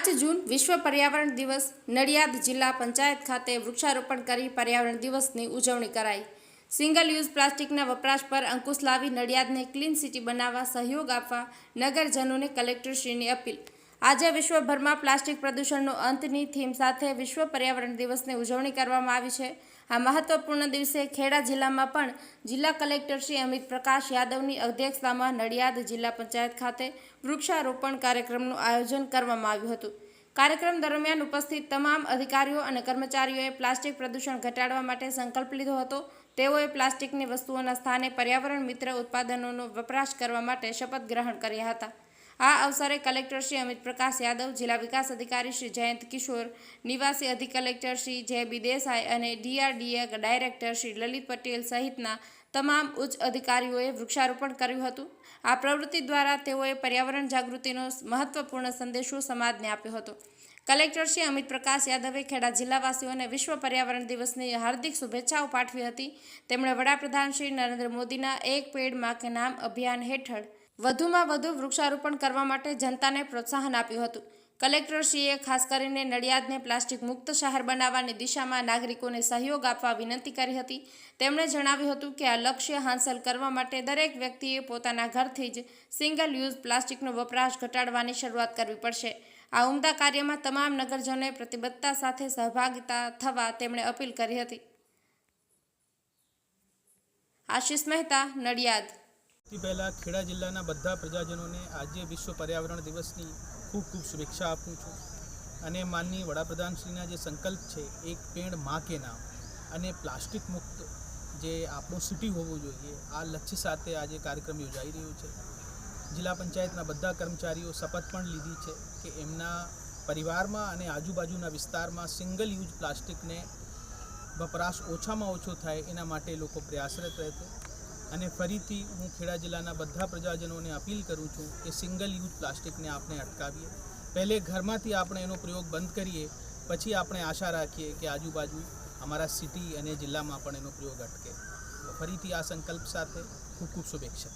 5 જૂન વિશ્વ પર્યાવરણ દિવસ નડિયાદ જિલ્લા પંચાયત ખાતે વૃક્ષારોપણ કરી પર્યાવરણ દિવસની ઉજવણી કરાઈ। સિંગલ યુઝ પ્લાસ્ટિકના વપરાશ પર અંકુશ લાવી નડિયાદને ક્લીન સિટી બનાવવા સહયોગ આપવા નગરજનોને કલેક્ટરશ્રીની અપીલ। આજે વિશ્વભરમાં પ્લાસ્ટિક પ્રદૂષણનો અંતની થીમ સાથે વિશ્વ પર્યાવરણ દિવસની ઉજવણી કરવામાં આવી છે। આ મહત્વપૂર્ણ દિવસે ખેડા જિલ્લામાં પણ જિલ્લા કલેક્ટર શ્રી અમિત પ્રકાશ યાદવની અધ્યક્ષતામાં નડિયાદ જિલ્લા પંચાયત ખાતે વૃક્ષારોપણ કાર્યક્રમનું આયોજન કરવામાં આવ્યું હતું। કાર્યક્રમ દરમિયાન ઉપસ્થિત તમામ અધિકારીઓ અને કર્મચારીઓએ પ્લાસ્ટિક પ્રદૂષણ ઘટાડવા માટે સંકલ્પ લીધો હતો। તેઓએ પ્લાસ્ટિકની વસ્તુઓના સ્થાને પર્યાવરણ મિત્ર ઉત્પાદનોનો વપરાશ કરવા માટે શપથ ગ્રહણ કર્યા હતા। આ અવસરે કલેક્ટર શ્રી અમિત પ્રકાશ યાદવ, જિલ્લા વિકાસ અધિકારી શ્રી જયંત કિશોર, નિવાસી અધિક કલેક્ટર શ્રી જે.બી. દેસાઈ અને DRDA ડાયરેક્ટર શ્રી લલિત પટેલ સહિતના તમામ ઉચ્ચ અધિકારીઓએ વૃક્ષારોપણ કર્યું હતું। આ પ્રવૃત્તિ દ્વારા તેઓએ પર્યાવરણ જાગૃતિનો મહત્વપૂર્ણ સંદેશો સમાજને આપ્યો હતો। કલેક્ટર શ્રી અમિત પ્રકાશ યાદવે ખેડા જિલ્લાવાસીઓને વિશ્વ પર્યાવરણ દિવસની હાર્દિક શુભેચ્છાઓ પાઠવી હતી। તેમણે વડાપ્રધાન શ્રી નરેન્દ્ર મોદીના એક પેડ માં કે નામ અભિયાન હેઠળ વધુમાં વધુ વૃક્ષારોપણ કરવા માટે જનતાને પ્રોત્સાહન આપ્યું હતું। કલેક્ટરશ્રીએ ખાસ કરીને નડિયાદને પ્લાસ્ટિક મુક્ત શહેર બનાવવાની દિશામાં નાગરિકોને સહયોગ આપવા વિનંતી કરી હતી। તેમણે જણાવ્યું હતું કે આ લક્ષ્ય હાંસલ કરવા માટે દરેક વ્યક્તિએ પોતાના ઘરથી જ સિંગલ યુઝ પ્લાસ્ટિકનો વપરાશ ઘટાડવાની શરૂઆત કરવી પડશે। આ ઉમદા કાર્યમાં તમામ નગરજનોએ પ્રતિબદ્ધતા સાથે સહભાગિતા થવા તેમણે અપીલ કરી હતી। આશિષ મહેતા, નડિયાદ। સૌથી પહેલાં ખેડા જિલ્લાના બધા પ્રજાજનોને આજે વિશ્વ પર્યાવરણ દિવસની ખૂબ ખૂબ શુભેચ્છા આપું છું અને માનનીય વડાપ્રધાનશ્રીના જે સંકલ્પ છે એક પેડ માં કે નામ અને પ્લાસ્ટિક મુક્ત જે આપણું સિટી હોવું જોઈએ આ લક્ષ્ય સાથે આજે કાર્યક્રમ યોજાઈ રહ્યો છે। જિલ્લા પંચાયતના બધા કર્મચારીઓ શપથ પણ લીધી છે કે એમના પરિવારમાં અને આજુબાજુના વિસ્તારમાં સિંગલ યુઝ પ્લાસ્ટિકને વપરાશ ઓછામાં ઓછો થાય એના માટે લોકો પ્રયાસરત રહેશે। અને ફરીથી હું ખેડા જિલ્લાના બધા પ્રજાજનોને અપીલ કરું છું કે સિંગલ યુઝ પ્લાસ્ટિકને આપણે અટકાવીએ। પહેલે ઘરમાંથી આપણે એનો પ્રયોગ બંધ કરીએ, પછી આપણે આશા રાખીએ કે આજુબાજુ અમારા સિટી અને જિલ્લામાં પણ એનો પ્રયોગ અટકે। તો ફરીથી આ સંકલ્પ સાથે ખૂબ ખૂબ શુભેચ્છા।